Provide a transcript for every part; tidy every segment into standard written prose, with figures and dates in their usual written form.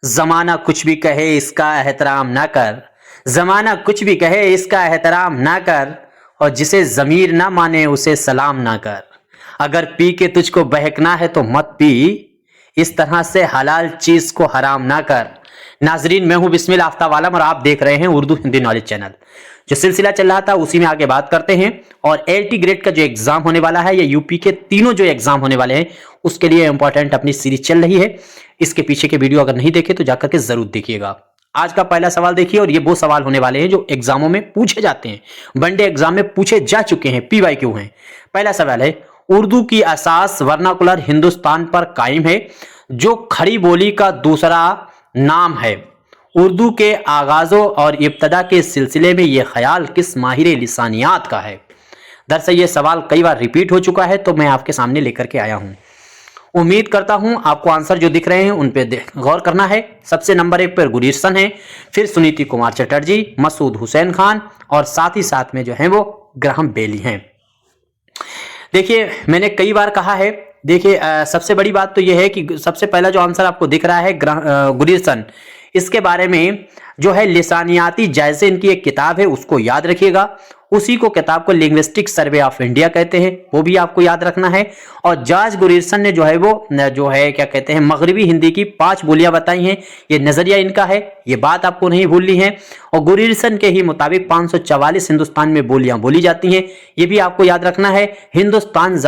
जमाना कुछ भी कहे इसका एहतराम ना कर, जमाना कुछ भी कहे इसका एहतराम ना कर, और जिसे जमीर ना माने उसे सलाम ना कर। अगर पी के तुझको बहकना है तो मत पी, इस तरह से हलाल चीज को हराम ना कर। नाजरीन, मैं हूं बिस्मिल आफ्ताब आलम और आप देख रहे हैं उर्दू हिंदी नॉलेज चैनल। जो सिलसिला चल रहा था उसी में आगे बात करते हैं। और एलटी ग्रेड का जो एग्जाम होने वाला है, या यूपी के तीनों जो एग्जाम होने वाले हैं, उसके लिए इंपॉर्टेंट अपनी सीरीज चल रही है। इसके पीछे के वीडियो अगर नहीं देखे तो जाकर के जरूर देखिएगा। आज का पहला सवाल देखिए, और ये वो सवाल होने वाले हैं जो एग्जामों में पूछे जाते हैं, वनडे एग्जाम में पूछे जा चुके हैं, PYQ हैं। पहला सवाल है, उर्दू की असास वर्नाकुलर हिंदुस्तान पर कायम है, जो खड़ी बोली का दूसरा नाम है। उर्दू के आगाजों और इब्तदा के सिलसिले में यह ख्याल किस माहिर लिसानियात का है? दरअसल ये सवाल कई बार रिपीट हो चुका है, तो मैं आपके सामने लेकर के आया हूं। उम्मीद करता हूं आपको आंसर जो दिख रहे हैं उन पे गौर करना है। सबसे नंबर 1 पर गुरिरसन है, फिर सुनीति कुमार चटर्जी, मसूद हुसैन खान, और साथ ही साथ में जो है वो ग्राहम बेली हैं। देखिए, मैंने कई बार कहा है, देखिए सबसे बड़ी बात तो यह है कि सबसे पहला जो आंसर आपको दिख रहा है गुरिरसन, इसके बारे में जो है लिसानियाती जायजे इनकी एक किताब है, उसको याद रखिएगा। उसी को किताब को लिंग्विस्टिक सर्वे ऑफ इंडिया कहते हैं, वो भी आपको याद रखना है। और जॉर्ज गुरिरसन ने जो है वो जो है क्या कहते हैं, मगरबी हिंदी की 5 बोलियां बताई हैं। ये नजरिया इनका है, ये बात आपको नहीं भूलनी है। और गुरिरसन के ही मुताबिक 544 हिंदुस्तान में बोलियां बोली जाती हैं, ये भी आपको याद रखना है। हिंदुस्तान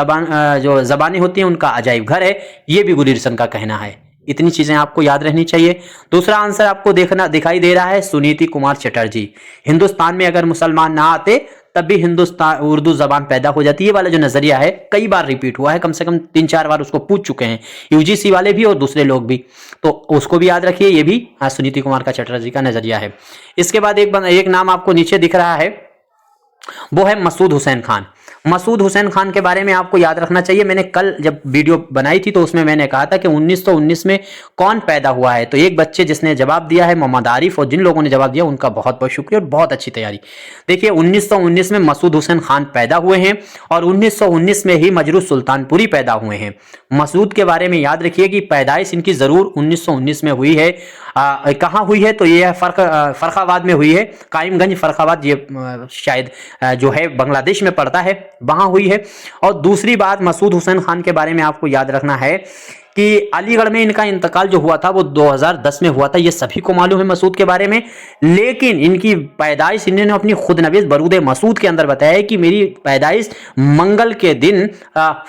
जो जबानें होती हैं उनका अजायब घर है, ये भी गुरिरसन का कहना है। इतनी चीजें आपको याद रहनी चाहिए। दूसरा आंसर आपको दिखाई दे रहा है सुनीति कुमार चटर्जी। हिंदुस्तान में अगर मुसलमान ना आते तब भी हिंदुस्तान उर्दू जबान पैदा हो जाती है, वाला जो नजरिया है कई बार रिपीट हुआ है, कम से कम 3-4 बार उसको पूछ चुके हैं UGC वाले भी और दूसरे लोग भी, तो उसको भी याद रखिए। ये भी सुनीति कुमार का चटर्जी का नजरिया है। इसके बाद एक नाम आपको नीचे दिख रहा है, वो है मसूद हुसैन खान। मसूद हुसैन खान के बारे में आपको याद रखना चाहिए। मैंने कल जब वीडियो बनाई थी तो उसमें मैंने कहा था कि 1919 में कौन पैदा हुआ है, तो एक बच्चे जिसने जवाब दिया है मोहम्मद आरिफ, और जिन लोगों ने जवाब दिया उनका बहुत बहुत शुक्रिया और बहुत अच्छी तैयारी। देखिए, 1919 में मसूद हुसैन खान पैदा हुए हैं, और 1919 में ही मजरू सुल्तानपुरी पैदा हुए हैं। मसूद के बारे में याद रखिए कि पैदाइश इनकी जरूर 1919 में हुई है। कहाँ हुई है, तो ये फर्खाबाद में हुई है, कायमगंज फर्खाबाद, ये शायद जो है बांग्लादेश में पड़ता है, वहां हुई है। और दूसरी बात, मसूद हुसैन खान के बारे में आपको याद रखना है कि अलीगढ़ में इनका इंतकाल जो हुआ था वो 2010 में हुआ था, ये सभी को मालूम है मसूद के बारे में। लेकिन इनकी पैदाइश इन्होंने अपनी खुदनवीस बरूद मसूद के अंदर बताया है कि मेरी पैदाइश मंगल के दिन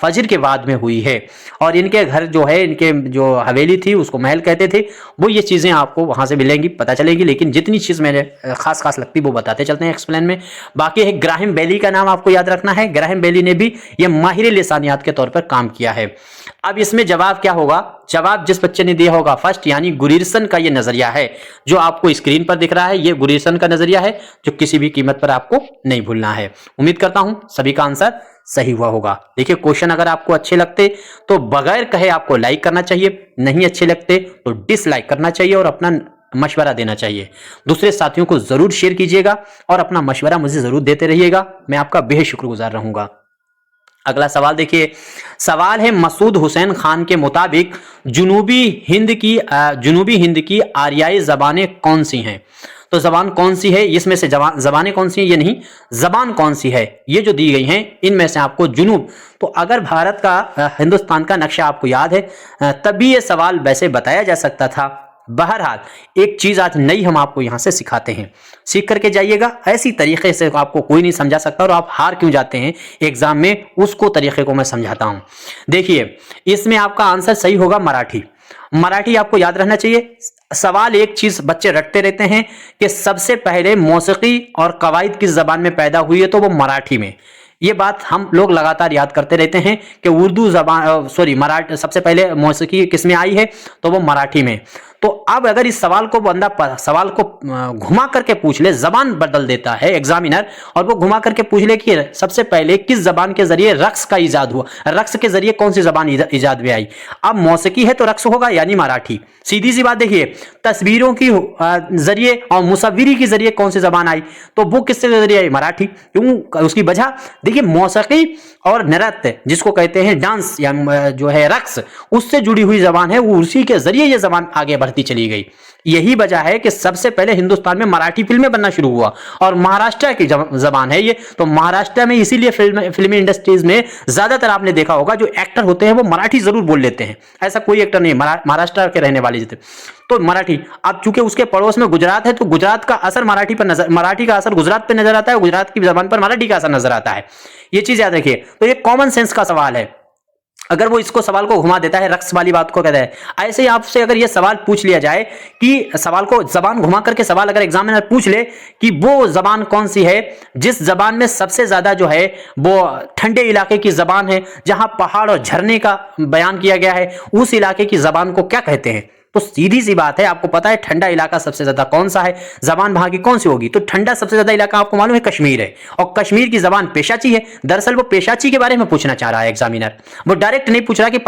फजर के बाद में हुई है। और इनके घर जो है, इनके जो हवेली थी उसको महल कहते थे, वो ये चीज़ें आपको वहाँ से मिलेंगी, पता चलेगी। लेकिन जितनी चीज़ मैंने खास लगती वो बताते चलते हैं एक्सप्लेन में। बाकी है ग्राहम बेली का नाम आपको याद रखना है। ग्राहम बेली ने भी ये माहिर लिसानियात के तौर पर काम किया है। अब इसमें जवाब क्या होगा? जवाब जिस बच्चे ने दिया होगा फर्स्ट, यानी गुरिरसन का ये नजरिया है जो आपको स्क्रीन पर दिख रहा है, ये गुरिरसन का नजरिया है जो किसी भी कीमत पर आपको नहीं भूलना है। उम्मीद करता हूं सभी का आंसर सही हुआ होगा। देखिए, क्वेश्चन अगर आपको अच्छे लगते तो बगैर कहे आपको लाइक करना चाहिए, नहीं अच्छे लगते तो डिसलाइक करना चाहिए और अपना मशवरा देना चाहिए। दूसरे साथियों को जरूर शेयर कीजिएगा और अपना मशवरा मुझे जरूर देते रहिएगा, मैं आपका बेहद शुक्रगुजार रहूंगा। अगला सवाल देखिए, सवाल है मसूद हुसैन खान के मुताबिक जुनूबी हिंद की आर्याई जबानें कौन सी हैं? तो जबान कौन सी है, इसमें से जबानें कौन सी हैं, ये नहीं, जबान कौन सी है, ये जो दी गई हैं इनमें से आपको जुनूब, तो अगर भारत का हिंदुस्तान का नक्शा आपको याद है तभी ये सवाल वैसे बताया जा सकता था। बहरहाल एक चीज आज नई हम आपको यहां से सिखाते हैं, सीख करके जाइएगा। ऐसी तरीके से आपको कोई नहीं समझा सकता, और आप हार क्यों जाते हैं एग्जाम में, उसको तरीके को मैं समझाता हूं। देखिए, इसमें आपका आंसर सही होगा मराठी। मराठी आपको याद रहना चाहिए। सवाल एक चीज बच्चे रटते रहते हैं कि सबसे पहले मौसीकी और कवायद किस जबान में पैदा हुई है, तो वो मराठी में। ये बात हम लोग लगातार याद करते रहते हैं कि उर्दू जबान मराठी सबसे पहले मौसीकी किस में आई है, तो वो मराठी में। तो अब अगर इस सवाल को बंदा सवाल को घुमा करके पूछ ले, जबान बदल देता है एग्जामिनर, और वो घुमा करके पूछ ले कि सबसे पहले किस जबान के जरिए रक्स का इजाद हुआ, रक्स के जरिए कौन सी जबान इजाद में आई। अब मौसीकी है तो रक्स होगा, यानी मराठी। सीधी सी बात देखिए, तस्वीरों की जरिए और मुसव्विरी के जरिए कौन सी जबान आई, तो वो किसके जरिए आई? मराठी। क्यों? उसकी वजह देखिए, मौसीकी और नृत्य जिसको कहते हैं डांस या जो है रक्स, उससे जुड़ी हुई जबान है, वो उसी के जरिए ये जबान आगे बढ़ बढ़ती चली गई। यही वजह है कि सबसे पहले हिंदुस्तान में मराठी फिल्में बनना शुरू हुआ और महाराष्ट्र की जबान है ये, तो महाराष्ट्र में इसीलिए फिल्मी इंडस्ट्रीज में ज्यादातर आपने देखा होगा जो एक्टर होते हैं वो मराठी जरूर बोल लेते हैं। ऐसा कोई एक्टर नहीं महाराष्ट्र के रहने वाले जितने तो मराठी। अब चूंकि उसके पड़ोस में गुजरात है तो गुजरात का असर मराठी का असर गुजरात पर नजर आता है, गुजरात की जबान पर मराठी का असर नजर आता है। ये चीज याद रखिए। तो ये कॉमन सेंस का सवाल है, अगर वो इसको सवाल को घुमा देता है, रक्स वाली बात को कहता है। ऐसे ही आपसे अगर ये सवाल पूछ लिया जाए कि सवाल को जबान घुमा करके सवाल अगर एग्जामिनर पूछ ले कि वो जबान कौन सी है जिस जबान में सबसे ज्यादा जो है वो ठंडे इलाके की जबान है, जहां पहाड़ और झरने का बयान किया गया है, उस इलाके की जबान को क्या कहते हैं? तो सीधी सी बात है, आपको पता है ठंडा इलाका सबसे ज्यादा कौन सा है, जबान वहां की कौन सी होगी? तो ठंडा सबसे ज्यादा इलाका आपको मालूम है कश्मीर है, और कश्मीर की जबान पेशाची है। दरअसल वो पेशाची के बारे में पूछना चाह रहा है एग्जामिनर, वो डायरेक्ट नहीं पूछ रहा कि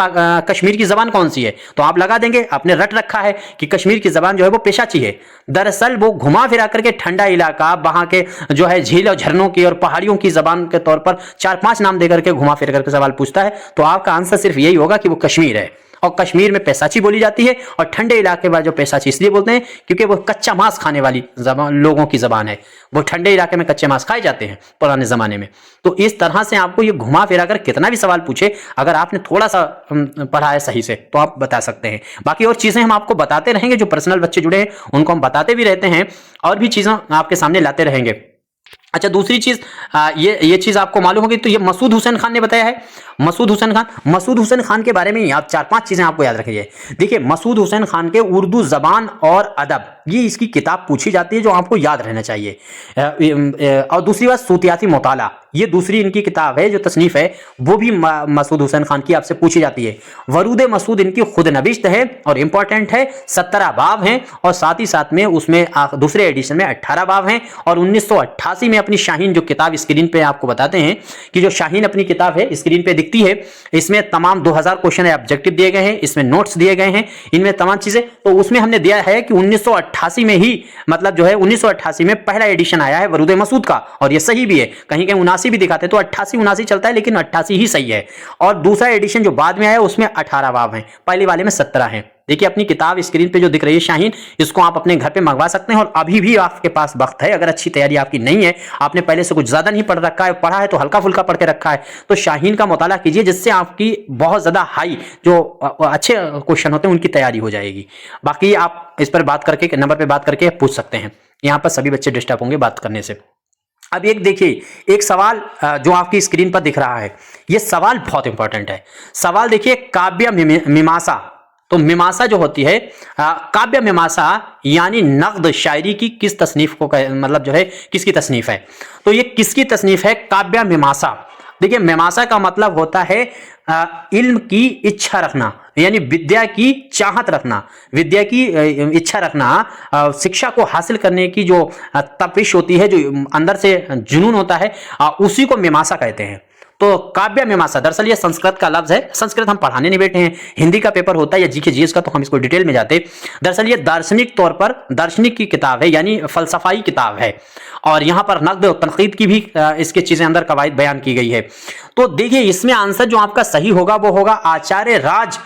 कश्मीर की जबान कौन सी है। तो आप लगा देंगे, आपने रट रखा है कि कश्मीर की जबान जो है वो पेशाची है। दरअसल वो घुमा फिरा करके ठंडा इलाका, वहां के जो है झील और झरनों की और पहाड़ियों की जबान के तौर पर 4-5 नाम देकर के घुमा फिर करके सवाल पूछता है। तो आपका आंसर सिर्फ यही होगा कि वो कश्मीर है, और कश्मीर में पैसाची बोली जाती है। और ठंडे इलाके में जो पैसाची इसलिए बोलते हैं क्योंकि वो कच्चा मांस खाने वाली लोगों की जबान है, वो ठंडे इलाके में कच्चे मांस खाए जाते हैं पुराने जमाने में। तो इस तरह से आपको ये घुमा फिरा कर कितना भी सवाल पूछे, अगर आपने थोड़ा सा पढ़ा है सही से तो आप बता सकते हैं। बाकी और चीजें हम आपको बताते रहेंगे, जो पर्सनल बच्चे जुड़े हैं उनको हम बताते भी रहते हैं और भी चीजें आपके सामने लाते रहेंगे। अच्छा, दूसरी चीज ये चीज आपको मालूम होगी, तो ये मसूद हुसैन खान ने बताया है। मसूद हुसैन खान के बारे में याद 4-5 चीजें आपको याद रखिए। देखिए, मसूद हुसैन खान के उर्दू जबान और अदब, ये इसकी किताब पूछी जाती है जो आपको याद रहना चाहिए। और दूसरी बात, सूतियाती मुताला, ये दूसरी इनकी किताब है जो तसनीफ है, वो भी मसूद हुसैन खान की आपसे पूछी जाती है। वरूद मसूद इनकी खुद नविश्त है और इंपॉर्टेंट है, 17 बाब हैं, और साथ ही साथ में उसमें दूसरे एडिशन में 18 बाब हैं। और 1988 में अपनी शाहीन जो किताब स्क्रीन पे आपको बताते हैं कि जो शाहीन अपनी किताब है स्क्रीन पे दिखती है, इसमें तमाम 2000 क्वेश्चन ऑब्जेक्टिव दिए गए हैं, इसमें नोट्स दिए गए हैं, इनमें तमाम चीजें। तो उसमें हमने दिया है कि 1988 में ही, मतलब जो है 1988 में पहला एडिशन आया है वरूद मसूद का, और ये सही भी है। कहीं कहीं 79 भी दिखाते हैं तो 88-79 चलता है, लेकिन 88 ही सही है। और दूसरा एडिशन जो बाद में आया उसमें 18 बाब हैं, पहले वाले में 17 हैं। देखिए, अपनी किताब स्क्रीन पे जो दिख रही है शाहीन, इसको आप अपने घर पे मंगवा सकते हैं, और अभी भी आपके पास वक्त है। अगर अच्छी तैयारी आपकी नहीं है, आपने पहले से कुछ ज्यादा नहीं पढ़ रखा है, पढ़ा है तो हल्का फुल्का पढ़ के रखा है, तो शाहीन का मुताला कीजिए, जिससे आपकी बहुत ज्यादा हाई जो अच्छे क्वेश्चन होते हैं उनकी तैयारी हो जाएगी। बाकी आप इस पर बात करके, नंबर पर बात करके पूछ सकते हैं। यहाँ पर सभी बच्चे डिस्टर्ब होंगे बात करने से। अब एक देखिए, एक सवाल जो आपकी स्क्रीन पर दिख रहा है, यह सवाल बहुत इंपॉर्टेंट है। सवाल देखिए, काव्य मीमांसा। तो मीमांसा जो होती है, काव्य मीमांसा यानी नक्द शायरी की किस तसनीफ को मतलब जो है किसकी तसनीफ है? तो ये किसकी तसनीफ है? काव्य मीमांसा। देखिए, मीमांसा का मतलब होता है इल्म की इच्छा रखना, यानी विद्या की चाहत रखना, विद्या की इच्छा रखना, शिक्षा को हासिल करने की जो तपिश होती है, जो अंदर से जुनून होता है, उसी को मीमांसा कहते हैं। तो काव्य मीमांसा, दरअसल ये संस्कृत का लफ्ज है। संस्कृत हम पढ़ाने नहीं बैठे हैं, हिंदी का पेपर होता है या जीके जीएस का, तो हम इसको डिटेल में जाते। दरअसल ये दार्शनिक तौर पर दार्शनिक की किताब है, यानी फलसफाई किताब है, और यहां पर नक़्द और तनक़ीद की भी इसके चीजें अंदर कवायद बयान की गई है। तो देखिए, इसमें आंसर जो आपका सही होगा वो होगा आचार्य राज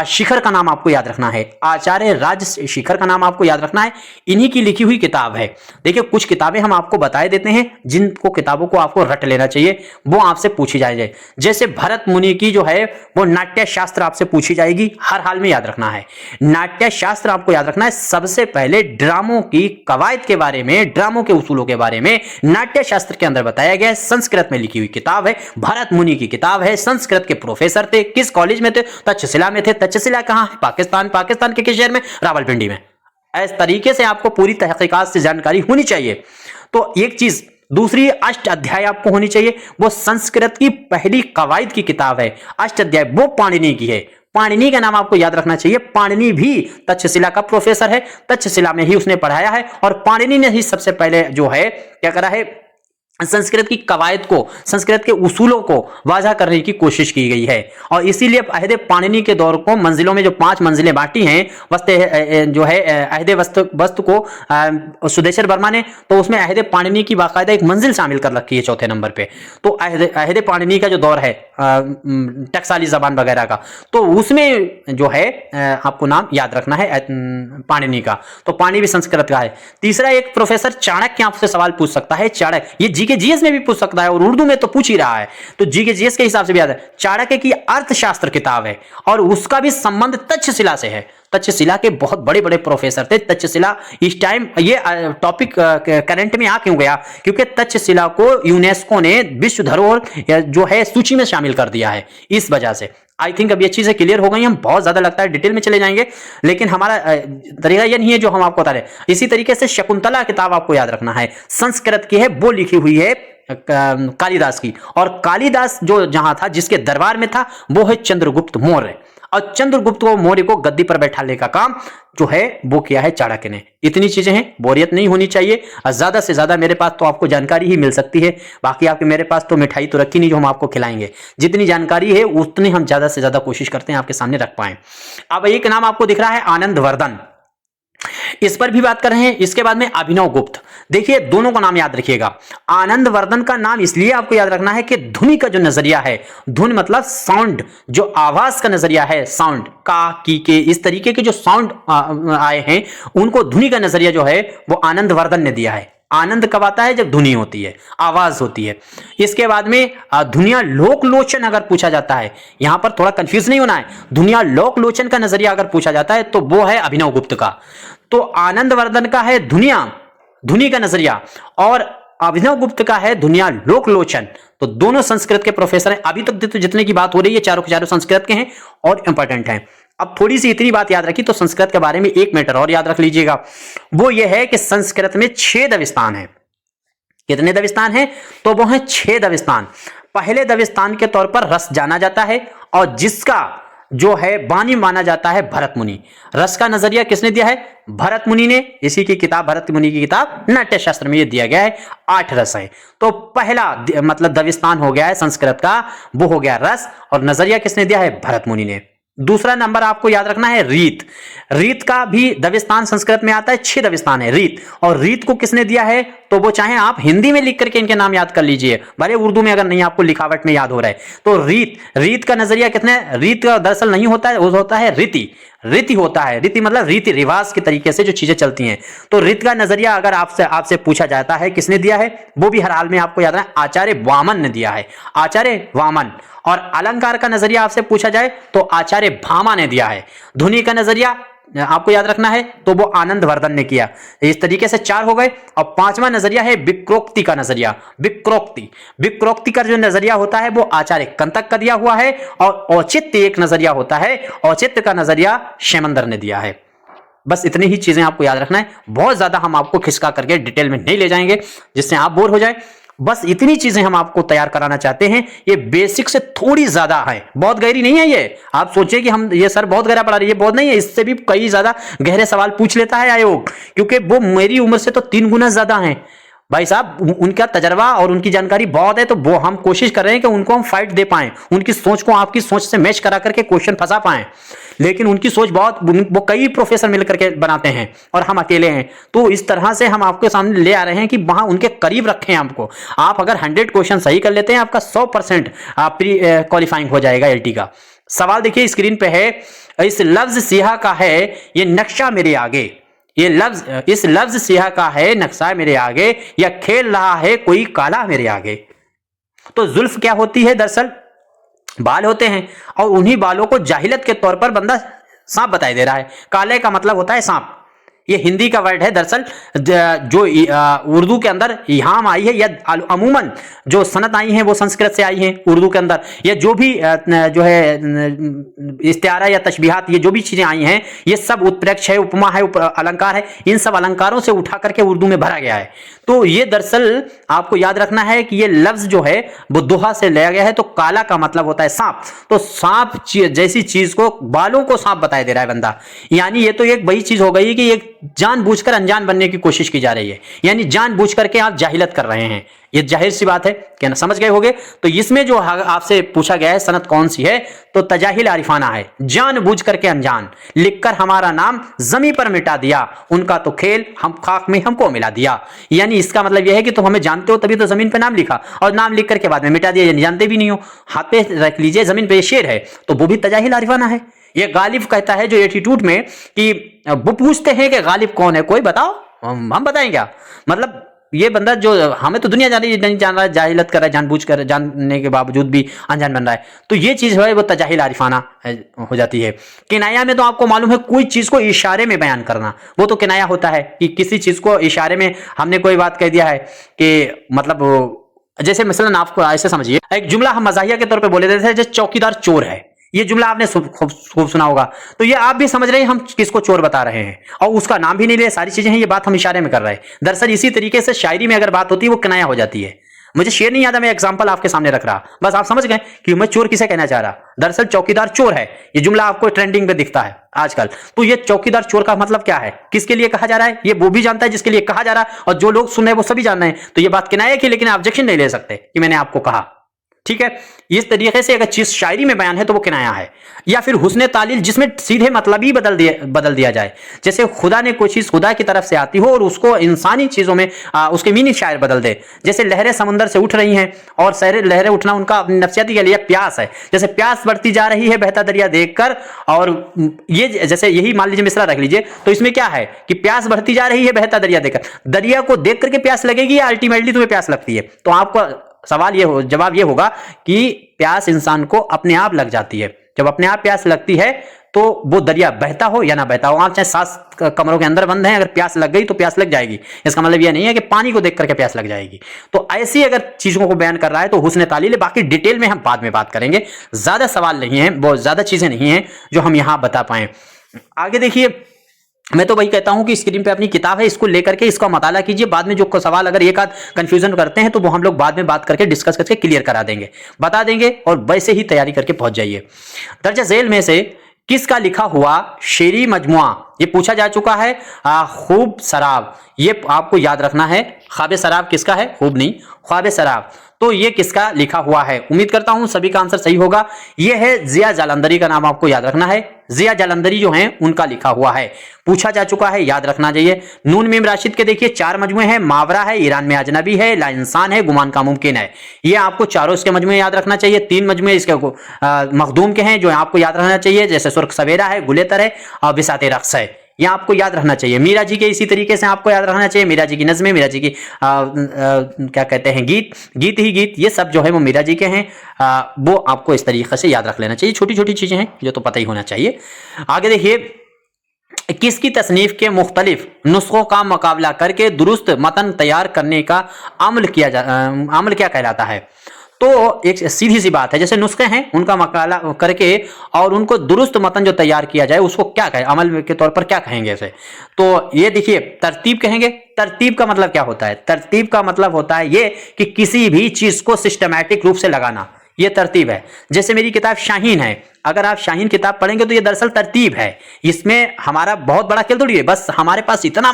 शिखर का नाम आपको याद रखना है। आचार्य राज शिखर का नाम आपको याद रखना है, इन्हीं की लिखी हुई किताब है। देखिए, कुछ किताबें हम आपको बताए देते हैं जिनको किताबों को आपको रट लेना चाहिए, वो आपसे पूछी जाएगी। जैसे भरत मुनि की जो है वो नाट्य शास्त्र आपसे पूछी जाएगी, हर हाल में याद रखना है। नाट्य शास्त्र आपको याद रखना है। सबसे पहले ड्रामों की कवायद के बारे में, ड्रामों के उसूलों के बारे में नाट्य शास्त्र के अंदर बताया गया है। संस्कृत में लिखी हुई किताब है, भरत मुनि की किताब है। संस्कृत के प्रोफेसर थे, किस कॉलेज में थे? तक्षशिला में थे। तक्षशिला कहां है? पाकिस्तान। पाकिस्तान के किस शहर में? रावलपिंडी में। इस तरीके से आपको पूरी तहकीकात से जानकारी होनी चाहिए। तो एक चीज, दूसरी अष्ट अध्याय आपको होनी चाहिए, वो संस्कृत की पहली कवायद की किताब है। अष्ट अध्याय वो पाणिनि की है, पाणिनि का नाम आपको याद रखना चाहिए। पाणिनि भी तक्षशिला का प्रोफेसर है, तक्षशिला में ही उसने पढ़ाया है, और पाणिनि ने ही सबसे पहले जो है क्या करा है, संस्कृत की कवायद को, संस्कृत के उसूलों को वाज़ा करने की कोशिश की गई है। और इसीलिए अहद पाणिनि के दौर को मंजिलों में जो 5 मंजिलें बांटी हैं, जो है अहद वस्तु को सुदेशर वर्मा ने, तो उसमें अहद पाणिनि की बाकायदा एक मंजिल शामिल कर रखी है 4थे नंबर पे। तो अहद पाणिनि का जो दौर है, टकसाली जबान वगैरह का, तो उसमें जो है आपको नाम याद रखना है पाणिनि का, तो पाणिनि भी संस्कृत का है। तीसरा, एक प्रोफेसर चाणक्य आपसे सवाल पूछ सकता है, चाणक्य, ये जीके जीएस में भी पूछ सकता है और उर्दू में तो पूछ ही रहा है, तो जीके जीएस के हिसाब से भी याद है। चाणक्य की अर्थशास्त्र किताब है और उसका भी संबंध तक्षशिला से है। तक्षशिला के बहुत बड़े बड़े प्रोफेसर थे। तक्षशिला इस टाइम ये टॉपिक करंट में आ क्यों गया, क्योंकि तक्षशिला को यूनेस्को ने विश्व धरोहर जो है सूची में शामिल कर दिया है, इस वजह से। आई थिंक अब ये चीजें क्लियर हो गई। हम बहुत ज्यादा लगता है डिटेल में चले जाएंगे, लेकिन हमारा तरीका ये नहीं है जो हम आपको बता रहे। इसी तरीके से शकुंतला किताब आपको याद रखना है, संस्कृत की है, वो लिखी हुई है कालिदास की, और कालिदास जो जहां था, जिसके दरबार में था, वो है चंद्रगुप्त मौर्य, और चंद्रगुप्त मौर्य को गद्दी पर बैठाने का काम जो है वो किया है चाणक्य ने। इतनी चीजें हैं, बोरियत नहीं होनी चाहिए। ज्यादा से ज्यादा मेरे पास तो आपको जानकारी ही मिल सकती है, बाकी आपके मेरे पास तो मिठाई तो रखी नहीं जो हम आपको खिलाएंगे। जितनी जानकारी है उतनी हम ज्यादा से ज्यादा कोशिश करते हैं आपके सामने रख पाए। अब एक नाम आपको दिख रहा है आनंदवर्धन, इस पर भी बात कर रहे हैं। इसके बाद में अभिनव गुप्त, देखिए दोनों का नाम याद रखिएगा। आनंदवर्धन का नाम इसलिए आपको याद रखना है कि ध्वनि का जो नजरिया है, धुन मतलब साउंड, जो आवाज का नजरिया है, साउंड का, की के, इस तरीके के जो साउंड आए हैं, उनको ध्वनि का नजरिया जो है वो आनंदवर्धन ने दिया है। आनंद कब आता है, जब ध्वनि होती है, आवाज होती है। इसके बाद में दुनिया लोकलोचन अगर पूछा जाता है, यहां पर थोड़ा कंफ्यूज नहीं होना है, दुनिया लोकलोचन का नजरिया अगर पूछा जाता है तो वो है अभिनव गुप्त का। तो आनंदवर्धन का है ध्वनि का नजरिया, और अभिनव गुप्त का है दुनिया लोकलोचन। तो दोनों संस्कृत के प्रोफेसर हैं। अभी तक तो जितने की बात हो रही है चारों के चारों संस्कृत के हैं और इंपॉर्टेंट हैं। अब थोड़ी सी इतनी बात याद रखी तो संस्कृत के बारे में एक मैटर और याद रख लीजिएगा, वो ये है कि संस्कृत में 6 दविस्थान है। कितने दविस्थान है, तो वो है 6 दविस्थान। पहले दविस्थान के तौर पर रस जाना जाता है, और जिसका जो है बानी माना जाता है भरत मुनि। रस का नजरिया किसने दिया है, भरत मुनि ने। इसी की किताब, भरत मुनि की किताब नाट्य शास्त्र में ये दिया गया है, 8 रस है। तो पहला मतलब दविस्थान हो गया है संस्कृत का, वो हो गया रस, और नजरिया किसने दिया है, भरत मुनि ने। दूसरा नंबर आपको याद रखना है रीत। रीत का भी दविस्थान संस्कृत में आता है, 6 दविस्थान है रीत, और रीत को किसने दिया है, तो वो चाहे आप हिंदी में लिख करके इनके नाम याद कर लीजिए, भले उर्दू में अगर नहीं आपको लिखावट में याद हो रहा है तो रीत का नजरिया कितने, रीत का दरअसल नहीं होता है, वो होता है रीति होता है। रीति मतलब रीति रिवाज के तरीके से जो चीजें चलती हैं। तो रीत का नजरिया अगर आपसे पूछा जाता है किसने दिया है, वो भी हर हाल में आपको याद रखना, आचार्य वामन ने दिया है, आचार्य वामन। और अलंकार का नजरिया आपसे पूछा जाए तो आचार्य भामा ने दिया है। ध्वनि का नजरिया आपको याद रखना है तो वो आनंदवर्धन ने किया। इस तरीके से 4 हो गए। और 5वां नजरिया है विक्रोक्ति का नजरिया। विक्रोक्ति का जो नजरिया होता है वो आचार्य कंतक का दिया हुआ है, और औचित्य एक नजरिया होता है, औचित्य का नजरिया शेमंदर ने दिया है। बस इतनी ही चीजें आपको याद रखना है, बहुत ज्यादा हम आपको खिसका करके डिटेल में नहीं ले जाएंगे जिससे आप बोर हो जाए। बस इतनी चीजें हम आपको तैयार कराना चाहते हैं। ये बेसिक से थोड़ी ज्यादा है, बहुत गहरी नहीं है ये। आप सोचिए कि हम ये सर बहुत गहरा पढ़ा रही है, बहुत नहीं है, इससे भी कई ज्यादा गहरे सवाल पूछ लेता है आयोग, क्योंकि वो मेरी उम्र से तो 3 गुना ज्यादा हैं भाई साहब। उनका तजर्बा और उनकी जानकारी बहुत है, तो वो हम कोशिश कर रहे हैं कि उनको हम फाइट दे पाएं, उनकी सोच को आपकी सोच से मैच करा करके क्वेश्चन फंसा पाएं। लेकिन उनकी सोच बहुत, वो कई प्रोफेसर मिलकर के बनाते हैं और हम अकेले हैं। तो इस तरह से हम आपके सामने ले आ रहे हैं कि वहां उनके करीब रखें आपको। आप अगर 100 क्वेश्चन सही कर लेते हैं, आपका 100% प्री क्वालिफाइंग हो जाएगा एलटी का। सवाल देखिए स्क्रीन पे है, इस लफ्ज सिहा का है ये नक्शा मेरे आगे, ये लफ्ज, इस लफ्ज सिहा का है नक्शा मेरे आगे, या खेल रहा है कोई काला मेरे आगे। तो जुल्फ क्या होती है, दरअसल बाल होते हैं, और उन्हीं बालों को जाहिलत के तौर पर बंदा सांप बताई दे रहा है। काले का मतलब होता है सांप, ये हिंदी का वर्ड है दरअसल, जो उर्दू के अंदर यहाँ आई है, या अमूमन जो सनत आई है वो संस्कृत से आई है उर्दू के अंदर। ये जो भी जो है इस्तिआरा या तशबीहात, ये जो भी चीजें आई हैं, ये सब उत्प्रेक्ष है, उपमा है, अलंकार है, इन सब अलंकारों से उठा करके उर्दू में भरा गया है। तो ये दरअसल आपको याद रखना है कि ये लफ्ज जो है वो दोहा से लिया गया है। तो काला का मतलब होता है सांप, तो सांप जैसी चीज को, बालों को सांप बताया दे रहा है बंदा, यानी ये तो एक वही चीज हो गई कि एक जानबूझकर अनजान बनने की कोशिश की जा रही है, यानी जानबूझ करके आप जाहिलत कर रहे हैं। ये जाहिर सी बात है, क्या ना, समझ गए होगे। तो इसमें जो आपसे पूछा गया है सनत कौन सी है, तो तजाहिल आरिफाना है। जानबूझ करके अनजान लिखकर हमारा नाम जमी पर मिटा दिया, उनका तो खेल हम खाक में हमको मिला दिया। यानी इसका मतलब यह है कि तुम हमें जानते हो तभी तो जमीन पे नाम लिखा, और नाम लिख करके बाद में मिटा दिया, यानी जानते भी नहीं हो। हाथ पे रख लीजिए, जमीन पे शेर है, तो वो भी तजाहिल आरिफाना है। ये गालिब कहता है जो एटीट्यूड में कि वो पूछते हैं कि गालिब कौन है, कोई बताओ, हम बताएं क्या। मतलब ये बंदा जो हमें तो दुनिया नहीं जान रहा है, जाहिलत कर रहा है, जानबूझ कर जानने के बावजूद भी अनजान बन रहा है, तो ये चीज है वो तजाहिल आरिफाना हो जाती है। किनाया में तो आपको मालूम है कोई चीज को इशारे में बयान करना, वो तो किनाया होता है कि किसी चीज को इशारे में हमने कोई बात कह दिया है कि मतलब जैसे मसलन आपको ऐसे समझिए, एक जुमला हम मजाहिया के तौर पे बोले देते हैं, जैसे चौकीदार चोर है, ये जुमला आपने खूब सुना होगा। तो ये आप भी समझ रहे हैं हम किसको चोर बता रहे हैं, और उसका नाम भी नहीं ले, सारी चीजें हैं, ये बात हम इशारे में कर रहे हैं। दरअसल इसी तरीके से शायरी में अगर बात होती है वो किनाया हो जाती है। मुझे शेर नहीं आता, मैं एग्जांपल आपके सामने रख रहा, बस आप समझ गए कि मैं चोर किसे कहना चाह रहा। दरअसल चौकीदार चोर है, ये जुमला आपको ट्रेंडिंग पे दिखता है आजकल। तो ये चौकीदार चोर का मतलब क्या है, किसके लिए कहा जा रहा है, ये वो भी जानता है जिसके लिए कहा जा रहा है, और जो लोग सुन रहे हैं वो सभी जान रहे हैं। तो ये बात किनाया की, लेकिन ऑब्जेक्शन नहीं ले सकते कि मैंने आपको कहा, ठीक है। इस तरीके से अगर चीज शायरी में बयान है तो वो किनाया है। या फिर हुस्ने तालील, जिसमें सीधे मतलब ही बदल दिया जाए, जैसे खुदा ने कोई चीज खुदा की तरफ से आती हो और उसको इंसानी चीजों में उसके मीनिंग शायर बदल दे। जैसे लहरें समंदर से उठ रही हैं, और लहरें उठना उनका नफसियाती के लिए प्यास है, जैसे प्यास बढ़ती जा रही है बहता दरिया देखकर। और ये जैसे यही मान लीजिए मिसरा रख लीजिए, तो इसमें क्या है कि प्यास बढ़ती जा रही है बहता दरिया देखकर, दरिया को देख करके प्यास लगेगी या अल्टीमेटली तुम्हें प्यास लगती है। तो आपको जवाब ये होगा कि प्यास इंसान को अपने आप लग जाती है। जब अपने आप प्यास लगती है तो वो दरिया बहता हो या ना बहता हो, आप चाहे 7 कमरों के अंदर बंद हैं, अगर प्यास लग गई तो प्यास लग जाएगी। इसका मतलब ये नहीं है कि पानी को देख करके प्यास लग जाएगी। तो ऐसी अगर चीजों को बयान कर रहा है तो हुस्न तालील, बाकी डिटेल में हम बाद में बात करेंगे। ज्यादा सवाल नहीं है, बहुत ज्यादा चीजें नहीं है जो हम यहां बता पाए। आगे देखिए, मैं तो वही कहता हूं कि स्क्रीन पे अपनी किताब है, इसको लेकर के इसका मताला कीजिए। बाद में जो सवाल अगर एक आध कंफ्यूजन करते हैं तो वो हम लोग बाद में बात करके डिस्कस करके क्लियर करा देंगे, बता देंगे, और वैसे ही तैयारी करके पहुंच जाइए। दर्जा झेल में से किसका लिखा हुआ शेरी मजमुआ, ये पूछा जा चुका है। खूब शराब, ये आपको याद रखना है। ख्वाब शराब किसका है, खूब नहीं, ख्वाब शराब। तो ये किसका लिखा हुआ है, उम्मीद करता हूं सभी का आंसर सही होगा। ये है जिया जालंधरी का नाम आपको याद रखना है। जिया जालंधरी जो हैं उनका लिखा हुआ है, पूछा जा चुका है, याद रखना चाहिए। नून मीम राशिद के देखिए 4 मजमुए हैं, मावरा है, ईरान में अजनबी है, ला इंसान है, गुमान का मुमकिन है। ये आपको चारों इसके मजमुए याद रखना चाहिए। 3 मजमुए इसके मखदूम के हैं जो आपको याद रखना चाहिए, जैसे सुर्ख सवेरा है, गुलेतर है, और बिसाते रक्स है, ये आपको याद रखना चाहिए। मीरा जी के इसी तरीके से आपको याद रखना चाहिए। मीरा जी की नज़में, मीरा जी की क्या कहते हैं, गीत ही गीत, ये सब जो है वो मीरा जी के हैं। वो आपको इस तरीके से याद रख लेना चाहिए। छोटी छोटी चीजें हैं जो तो पता ही होना चाहिए। आगे देखिए, किसकी तसनीफ के मुख्तलिफ नुस्खों का मुकाबला करके दुरुस्त मतन तैयार करने का अमल क्या कहलाता है। तो एक सीधी सी बात है, जैसे नुस्खे हैं उनका मुकाबला करके और उनको दुरुस्त मतन जो तैयार किया जाए उसको क्या कहें, अमल के तौर पर क्या कहेंगे इसे। तो ये देखिए, तरतीब कहेंगे। तरतीब का मतलब क्या होता है, तरतीब का मतलब होता है ये कि किसी भी चीज को सिस्टमैटिक रूप से लगाना, ये तरतीब है। जैसे मेरी किताब शाहीन है, अगर आप शाहीन किताब पढ़ेंगे तो ये दरअसल तरतीब है। इसमें हमारा बहुत बड़ा खेल थोड़ी है, बस हमारे पास इतना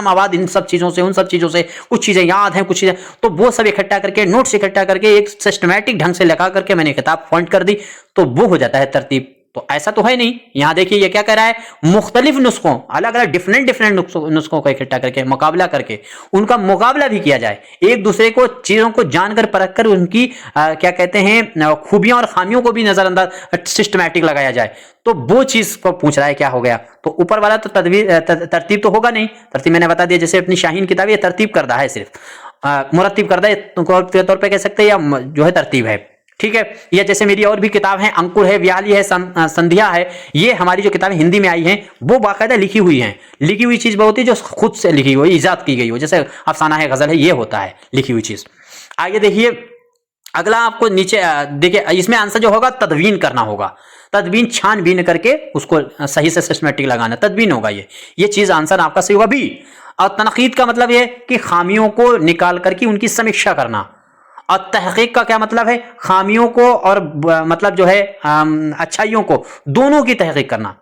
मवाद इन सब चीजों से, उन सब चीजों से कुछ चीजें याद हैं, कुछ चीजें तो वो सब इकट्ठा करके, नोट्स इकट्ठा करके एक सिस्टमैटिक ढंग से लगा करके मैंने किताब फॉन्ट कर दी, तो वो हो जाता है तरतीब। तो ऐसा तो है नहीं। यहां देखिए ये क्या कह रहा है, मुख्तलिफ नुस्खों, अलग अलग डिफरेंट नुस्खों को इकट्ठा करके, मुकाबला करके, उनका मुकाबला भी किया जाए, एक दूसरे को चीजों को जानकर परख कर उनकी क्या कहते हैं खूबियां और खामियों को भी नजरअंदाज सिस्टमैटिक लगाया जाए। तो वो चीज को पूछ रहा है, क्या हो गया। तो ऊपर वाला तो तरतीब तो होगा नहीं। तरतीब मैंने बता दिया, जैसे अपनी शाहीन किताब ये तरतीब करदा है, सिर्फ मुरतीब करदा के तौर पर कह सकते हैं, या जो है तरतीब है, ठीक है। या जैसे मेरी और भी किताब है, अंकुर है, व्याली है, संध्या है, ये हमारी जो किताबें हिंदी में आई हैं वो बाकायदा लिखी हुई हैं। लिखी हुई चीज वो होती है जो खुद से लिखी हुई, इजाद की गई हो, जैसे अफसाना है, गजल है, ये होता है लिखी हुई चीज। आगे देखिए, अगला आपको नीचे देखिए, इसमें आंसर जो होगा तदवीन करना होगा। तदवीन, छानबीन करके उसको सही से सिस्टमैटिक लगाना, तदवीन होगा ये चीज आंसर आपका सही होगा भी। और तनकीद का मतलब ये कि खामियों को निकाल करके उनकी समीक्षा करना। और तहकीक का क्या मतलब है, खामियों को और मतलब जो है अच्छाइयों को, दोनों की तहकीक करना,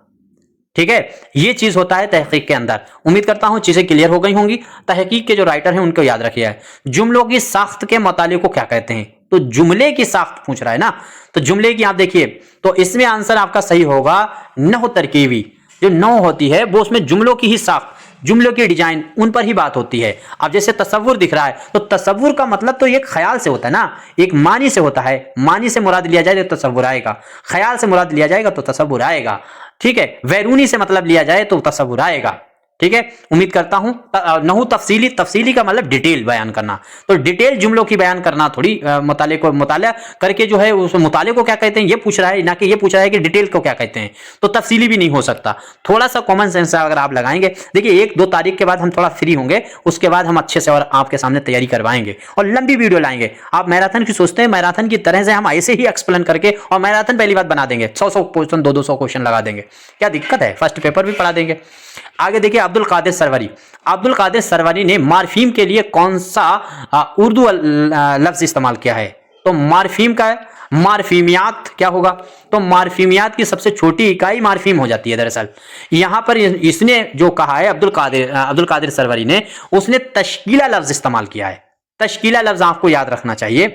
ठीक है, ये चीज होता है तहकीक के अंदर। उम्मीद करता हूं चीजें क्लियर हो गई होंगी। तहकीक के जो राइटर हैं उनको याद रखिए। जुमलों की साख्त के मुतालिक को क्या कहते हैं, तो जुमले की साख्त पूछ रहा है ना, तो जुमले की आप देखिए, तो इसमें आंसर आपका सही होगा नहु तरकीबी। जो नहु होती है वो उसमें जुमलों की ही साख्त, जुमलों की डिजाइन, उन पर ही बात होती है। अब जैसे तसव्वुर दिख रहा है, तो तसव्वुर का मतलब तो एक ख्याल से होता है ना, एक मानी से होता है। मानी से मुराद लिया जाए तो तसव्वुर आएगा, ख्याल से मुराद लिया जाएगा तो तसव्वुर आएगा। ठीक है, बैरूनी से मतलब लिया जाए तो तसव्वुर आएगा। ठीक है, उम्मीद करता हूं। नहु तफसीली, तफसीली का मतलब डिटेल बयान करना, तो डिटेल जुमलों की बयान करना, थोड़ी मुताले को मुताला करके जो है उस मुताले को क्या कहते हैं ये पूछ रहा है, ना कि ये पूछ रहा है कि डिटेल को क्या कहते हैं। तो तफसीली भी नहीं हो सकता। थोड़ा सा कॉमन सेंस अगर आप लगाएंगे, देखिए 1-2 तारीख के बाद हम थोड़ा फ्री होंगे, उसके बाद हम अच्छे से और आपके सामने तैयारी करवाएंगे और लंबी वीडियो लाएंगे। आप मैराथन की सोचते हैं, मैराथन की तरह से हम ऐसे ही एक्सप्लेन करके और मैराथन पहली बात बना देंगे, 100 क्वेश्चन, 200 क्वेश्चन लगा देंगे, क्या दिक्कत है, फर्स्ट पेपर भी पढ़ा देंगे। आगे देखिए अब्दुल कादिर सरवरी। अब्दुल कादिर सरवरी ने मार्फीम के लिए कौन सा उर्दू लफ्ज इस्तेमाल किया है, तो मार्फीम का मार्फीमियात क्या होगा, तो मार्फीमियात की सबसे छोटी इकाई मार्फीम हो जाती है। दरअसल यहां पर इसने जो कहा है अब्दुल कादिर सरवरी ने, उसने तश्कीला लफ्ज इस्तेमाल किया है। तश्कीला लफ्ज आपको याद रखना चाहिए,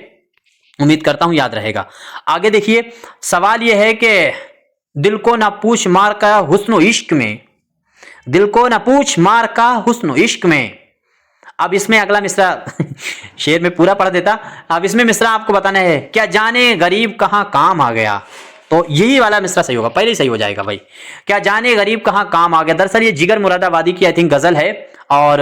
उम्मीद करता हूं याद रहेगा। आगे देखिए सवाल यह है कि दिल को ना पूछ मार का हुस्न इश्क में, दिल को न पूछ मार का हुस्न इश्क में। अब इसमें अगला मिसरा शेर में पूरा पढ़ देता, अब इसमें मिसरा आपको बताना है, क्या जाने गरीब कहां काम आ गया, तो यही वाला मिसरा सही होगा, पहले ही सही हो जाएगा भाई। क्या जाने गरीब कहां काम आ गया, दरअसल ये जिगर मुरादाबादी की आई थिंक गजल है, और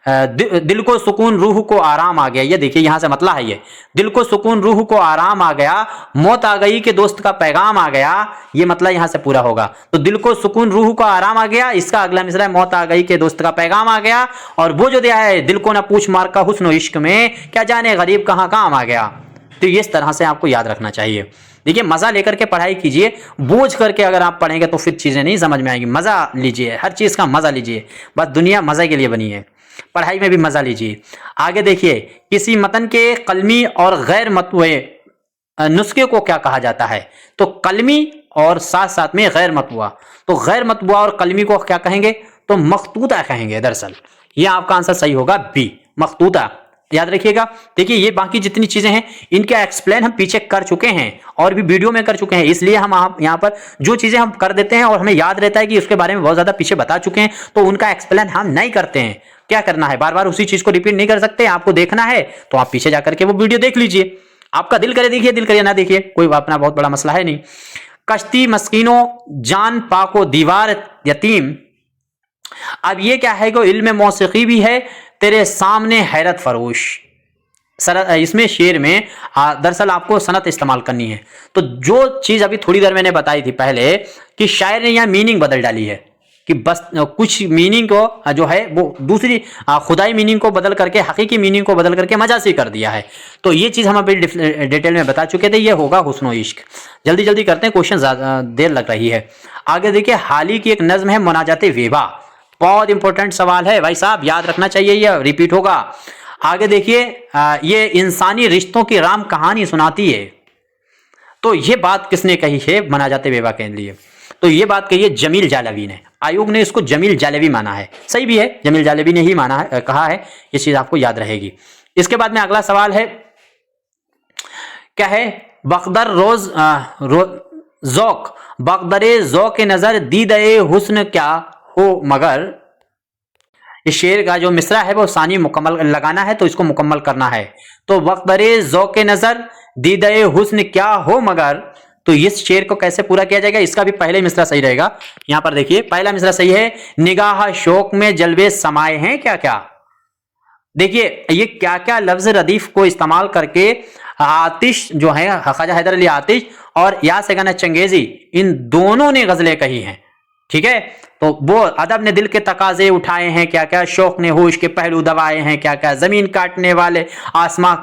दिल को सुकून रूह को आराम आ गया, ये देखिए यहां से मतलब है, ये दिल को सुकून रूह को आराम आ गया, मौत आ गई के दोस्त का पैगाम आ गया, ये मतलब यहां से पूरा होगा। तो दिल को सुकून रूह को आराम आ गया, इसका अगला मिसरा है मौत आ गई के दोस्त का पैगाम आ गया, और वो जो दिया है दिल को ना पूछ मार का हुस्न इश्क में, क्या जाने गरीब कहां काम आ गया। तो इस तरह से आपको याद रखना चाहिए। देखिए मजा लेकर के पढ़ाई कीजिए, बोझ करके अगर आप पढ़ेंगे तो फिर चीजें नहीं समझ में आएंगी। मजा लीजिए, हर चीज का मजा लीजिए, बस दुनिया मजे के लिए बनी है, पढ़ाई में भी मजा लीजिए। आगे देखिए किसी मतन के कलमी और गैर मतबूए नुस्खे को क्या कहा जाता है, तो कलमी और साथ साथ में गैर मतबूआ, तो गैर मतबूआ और कलमी को क्या कहेंगे, तो मखतूता कहेंगे। दरअसल ये आपका आंसर सही होगा बी, मखतूता, याद रखिएगा। देखिए ये बाकी जितनी चीजें हैं इनका एक्सप्लेन हम पीछे कर चुके हैं और भी वीडियो में कर चुके हैं, इसलिए हम यहाँ पर जो चीजें हम कर देते हैं और हमें याद रहता है कि उसके बारे में बहुत ज्यादा पीछे बता चुके हैं, तो उनका एक्सप्लेन हम नहीं करते हैं। क्या करना है, बार बार उसी चीज को रिपीट नहीं कर सकते, आपको देखना है तो आप पीछे जाकर के वो वीडियो देख लीजिए। आपका दिल करे देखिए, दिल करे ना देखिए, कोई अपना बहुत बड़ा मसला है नहीं। कश्ती मस्कीनों जान पाको दीवार यतीम, अब ये क्या है कि इल्म मौसीकी भी है, तेरे सामने हैरत फरोश। इसमें शेर में दरअसल आपको सनत इस्तेमाल करनी है। तो जो चीज अभी थोड़ी देर मैंने बताई थी पहले कि शायर ने यहाँ मीनिंग बदल डाली है कि बस कुछ मीनिंग को जो है वो दूसरी खुदाई मीनिंग को बदल करके हकीकी मीनिंग को बदल करके मजासी कर दिया है। तो ये चीज हम अभी डिटेल में बता चुके थे, ये होगा हुस्न इश्क। जल्दी जल्दी करते हैं, क्वेश्चन देर लग रही है। आगे देखिए हाल ही की एक नज्म है मुनाजाते वेबा, बहुत इंपॉर्टेंट सवाल है भाई साहब, याद रखना चाहिए, ये रिपीट होगा। आगे देखिए ये इंसानी रिश्तों की राम कहानी सुनाती है, तो ये बात किसने कही है मुनाजाते वेबा के लिए, तो ये बात कही है जमील जालवी ने। आयोग ने इसको जमील जालवी माना है, सही भी है, जमील जालवी ने ही माना है, कहा है, ये चीज आपको याद रहेगी। इसके बाद में अगला सवाल है, क्या है, बकदर ज़ौक़ बकदरे ज़ौक़ नजर दीदे हुस्न क्या हो मगर, इस शेर का जो मिसरा है वो सानी मुकम्मल लगाना है, तो इसको मुकम्मल करना है। तो वक्तरे ज़ौक़ नजर दीदे हुस्न क्या हो मगर, तो इस शेर को कैसे पूरा किया जाएगा, इसका भी पहले मिसरा सही रहेगा। यहां पर देखिए पहला मिसरा सही है, निगाह शौक में जलवे समाये हैं क्या क्या। देखिए ये क्या क्या लफ्ज रदीफ को इस्तेमाल करके आतिश जो है ख्वाजा हैदर अली आतिश और या सेगना चंगेजी, इन दोनों ने गजलें कही हैं। ठीक है, तो वो अदब ने दिल के तकाजे उठाए हैं क्या क्या, शौक ने होश के पहलू दबाए हैं क्या क्या, जमीन काटने वाले आसमां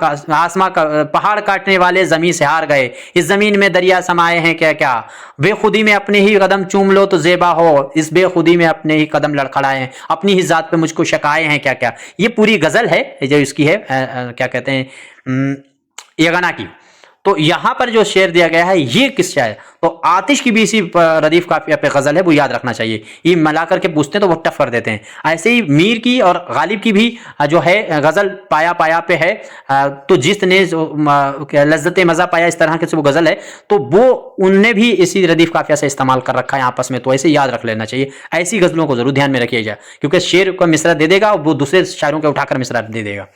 का पहाड़ काटने वाले जमीन से हार गए, इस जमीन में दरिया समाये हैं क्या क्या, बेखुदी में अपने ही कदम चूम लो तो जेबा हो, इस बेखुदी में अपने ही कदम लड़खड़ाए हैं, अपनी ही जात पे मुझको शकाए हैं क्या क्या। ये पूरी गजल है जो इसकी है क्या कहते हैं यगना की। तो यहां पर जो शेर दिया गया है ये किस शायर, तो आतिश की भी इसी रदीफ काफिया पे गजल है, वो याद रखना चाहिए। ये मिला करके पूछते हैं तो वो टफ कर देते हैं। ऐसे ही मीर की और गालिब की भी जो है गजल पाया पाया पे है, तो जिसने लज्जत मजा पाया, इस तरह के वो गजल है, तो वो उनने भी इसी रदीफ काफिया से इस्तेमाल कर रखा है आपस में। तो ऐसे याद रख लेना चाहिए। ऐसी गजलों को जरूर ध्यान में रखिएगा, क्योंकि शेर को मिसरा दे देगा और वो दूसरे शायरों के उठाकर मिसरा दे देगा।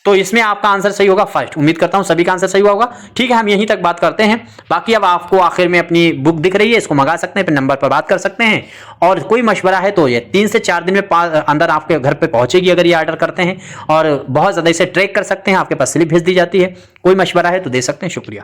तो इसमें आपका आंसर सही होगा फर्स्ट। उम्मीद करता हूं सभी का आंसर सही हुआ होगा। ठीक है, हम यहीं तक बात करते हैं। बाकी अब आपको आखिर में अपनी बुक दिख रही है, इसको मंगा सकते हैं, फिर नंबर पर बात कर सकते हैं। और कोई मशवरा है तो ये 3 से 4 दिन में अंदर आपके घर पे पहुंचेगी अगर ये ऑर्डर करते हैं। और बहुत ज़्यादा इसे ट्रैक कर सकते हैं, आपके पास स्लिप भेज दी जाती है। कोई मशवरा है तो दे सकते हैं। शुक्रिया।